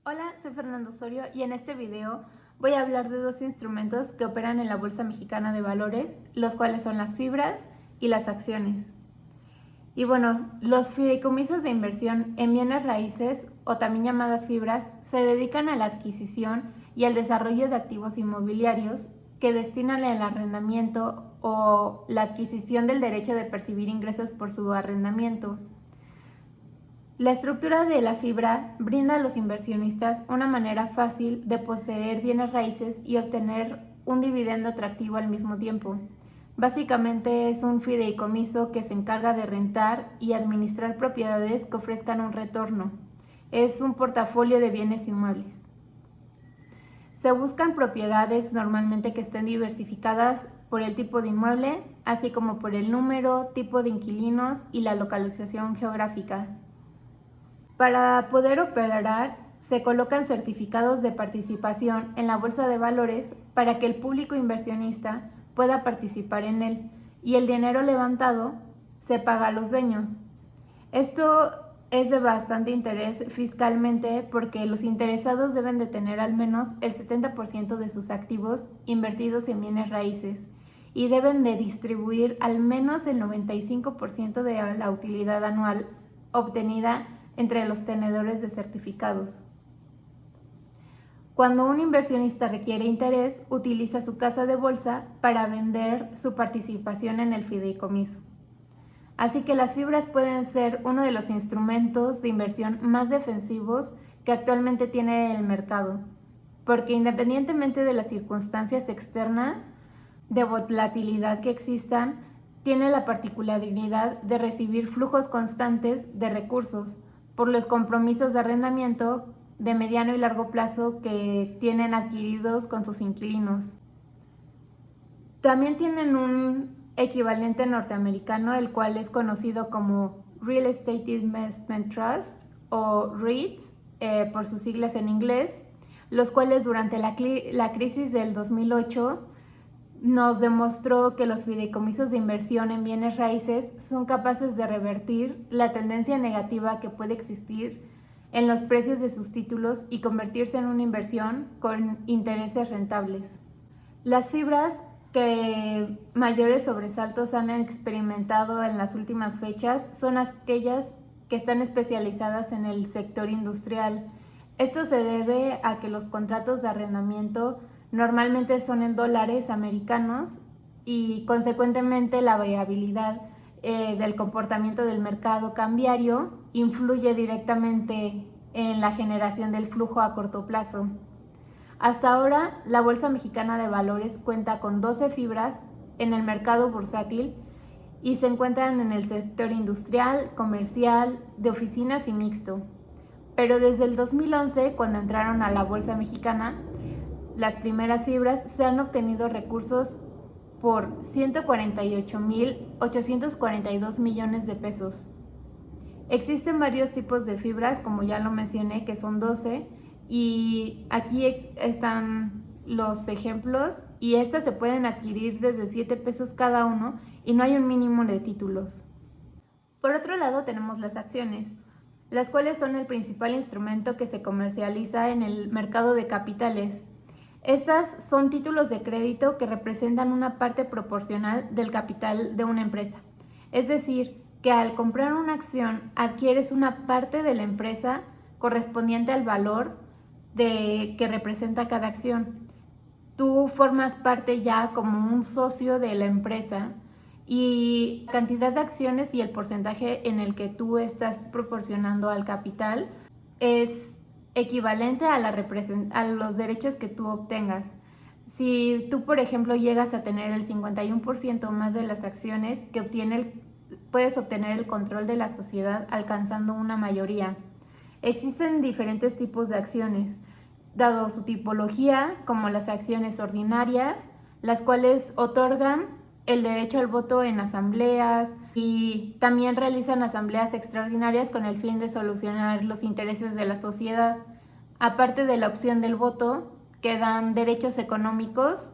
Hola, soy Fernando Osorio y en este video voy a hablar de dos instrumentos que operan en la Bolsa Mexicana de Valores, los cuales son las fibras y las acciones. Y bueno, los fideicomisos de inversión en bienes raíces, o también llamadas fibras, se dedican a la adquisición y al desarrollo de activos inmobiliarios que destinan al arrendamiento o la adquisición del derecho de percibir ingresos por su arrendamiento. La estructura de la fibra brinda a los inversionistas una manera fácil de poseer bienes raíces y obtener un dividendo atractivo al mismo tiempo. Básicamente es un fideicomiso que se encarga de rentar y administrar propiedades que ofrezcan un retorno. Es un portafolio de bienes inmuebles. Se buscan propiedades normalmente que estén diversificadas por el tipo de inmueble, así como por el número, tipo de inquilinos y la localización geográfica. Para poder operar, se colocan certificados de participación en la bolsa de valores para que el público inversionista pueda participar en él y el dinero levantado se paga a los dueños. Esto es de bastante interés fiscalmente porque los interesados deben de tener al menos el 70% de sus activos invertidos en bienes raíces y deben de distribuir al menos el 95% de la utilidad anual obtenida entre los tenedores de certificados. Cuando un inversionista requiere interés, utiliza su casa de bolsa para vender su participación en el fideicomiso. Así que las fibras pueden ser uno de los instrumentos de inversión más defensivos que actualmente tiene el mercado, porque independientemente de las circunstancias externas de volatilidad que existan, tiene la particularidad de recibir flujos constantes de recursos por los compromisos de arrendamiento de mediano y largo plazo que tienen adquiridos con sus inquilinos. También tienen un equivalente norteamericano, el cual es conocido como Real Estate Investment Trust o REITs, por sus siglas en inglés, los cuales durante la crisis del 2008 nos demostró que los fideicomisos de inversión en bienes raíces son capaces de revertir la tendencia negativa que puede existir en los precios de sus títulos y convertirse en una inversión con intereses rentables. Las fibras que mayores sobresaltos han experimentado en las últimas fechas son aquellas que están especializadas en el sector industrial. Esto se debe a que los contratos de arrendamiento normalmente son en dólares americanos y consecuentemente la variabilidad del comportamiento del mercado cambiario influye directamente en la generación del flujo a corto plazo. Hasta ahora, la Bolsa Mexicana de Valores cuenta con 12 fibras en el mercado bursátil y se encuentran en el sector industrial, comercial, de oficinas y mixto. Pero desde el 2011, cuando entraron a la Bolsa Mexicana, las primeras fibras, se han obtenido recursos por 148,842 millones de pesos. Existen varios tipos de fibras, como ya lo mencioné, que son 12, y aquí están los ejemplos, y estas se pueden adquirir desde 7 pesos cada uno y no hay un mínimo de títulos. Por otro lado tenemos las acciones, las cuales son el principal instrumento que se comercializa en el mercado de capitales. Estas son títulos de crédito que representan una parte proporcional del capital de una empresa. Es decir, que al comprar una acción adquieres una parte de la empresa correspondiente al valor que representa cada acción. Tú formas parte ya como un socio de la empresa y la cantidad de acciones y el porcentaje en el que tú estás proporcionando al capital es equivalente a los derechos que tú obtengas. Si tú, por ejemplo, llegas a tener el 51% más de las acciones que puedes obtener el control de la sociedad alcanzando una mayoría. Existen diferentes tipos de acciones, dado su tipología, como las acciones ordinarias, las cuales otorgan el derecho al voto en asambleas y también realizan asambleas extraordinarias con el fin de solucionar los intereses de la sociedad. Aparte de la opción del voto, que dan derechos económicos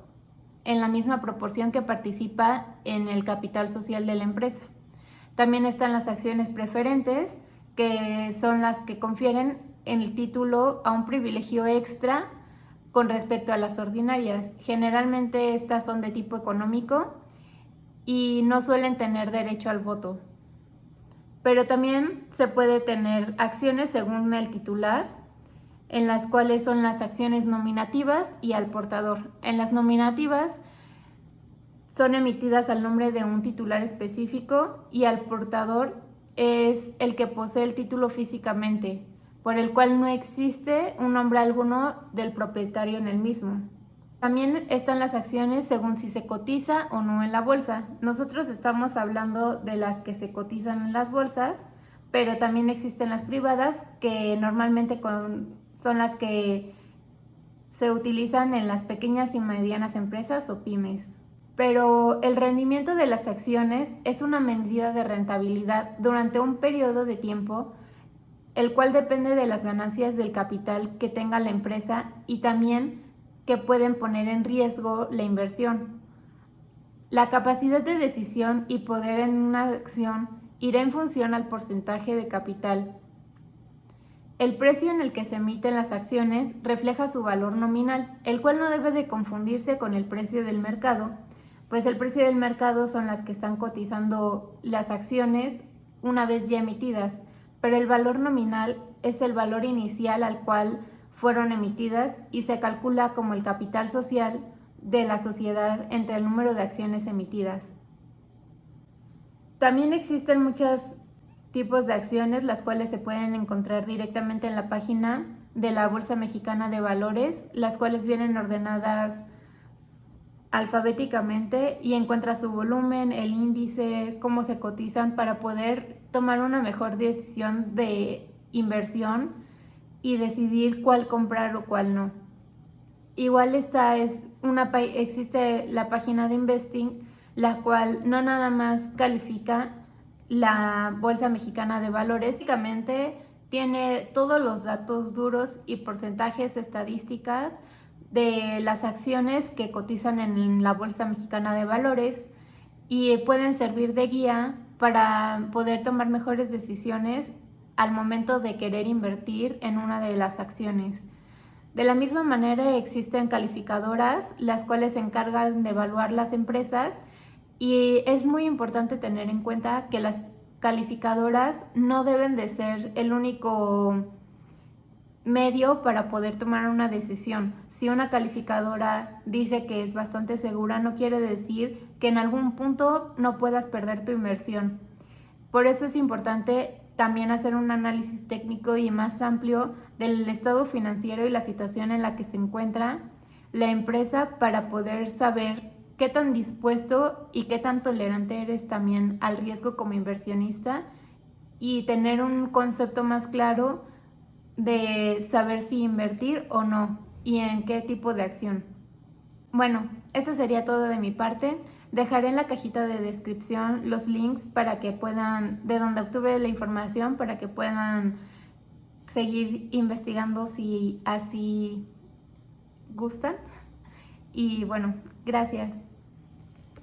en la misma proporción que participa en el capital social de la empresa. También están las acciones preferentes, que son las que confieren el título a un privilegio extra con respecto a las ordinarias. Generalmente estas son de tipo económico y no suelen tener derecho al voto. Pero también se puede tener acciones según el titular, en las cuales son las acciones nominativas y al portador. En las nominativas son emitidas al nombre de un titular específico y al portador es el que posee el título físicamente, por el cual no existe un nombre alguno del propietario en el mismo. También están las acciones según si se cotiza o no en la bolsa. Nosotros estamos hablando de las que se cotizan en las bolsas, pero también existen las privadas que normalmente son las que se utilizan en las pequeñas y medianas empresas o pymes. Pero el rendimiento de las acciones es una medida de rentabilidad durante un periodo de tiempo, el cual depende de las ganancias del capital que tenga la empresa y también que pueden poner en riesgo la inversión. La capacidad de decisión y poder en una acción irá en función al porcentaje de capital. El precio en el que se emiten las acciones refleja su valor nominal, el cual no debe de confundirse con el precio del mercado, pues el precio del mercado son las que están cotizando las acciones una vez ya emitidas, pero el valor nominal es el valor inicial al cual fueron emitidas y se calcula como el capital social de la sociedad entre el número de acciones emitidas. También existen muchos tipos de acciones, las cuales se pueden encontrar directamente en la página de la Bolsa Mexicana de Valores, las cuales vienen ordenadas alfabéticamente y encuentra su volumen, el índice, cómo se cotizan para poder tomar una mejor decisión de inversión y decidir cuál comprar o cuál no. Igual existe la página de Investing, la cual no nada más califica la Bolsa Mexicana de Valores, básicamente tiene todos los datos duros y porcentajes estadísticas de las acciones que cotizan en la Bolsa Mexicana de Valores y pueden servir de guía para poder tomar mejores decisiones al momento de querer invertir en una de las acciones. De la misma manera existen calificadoras, las cuales se encargan de evaluar las empresas y es muy importante tener en cuenta que las calificadoras no deben de ser el único medio para poder tomar una decisión. Si una calificadora dice que es bastante segura, no quiere decir que en algún punto no puedas perder tu inversión. Por eso es importante también hacer un análisis técnico y más amplio del estado financiero y la situación en la que se encuentra la empresa para poder saber qué tan dispuesto y qué tan tolerante eres también al riesgo como inversionista y tener un concepto más claro de saber si invertir o no y en qué tipo de acción. Bueno, eso sería todo de mi parte. Dejaré en la cajita de descripción los links para que puedan, de donde obtuve la información, para que puedan seguir investigando si así gustan. Y bueno, gracias.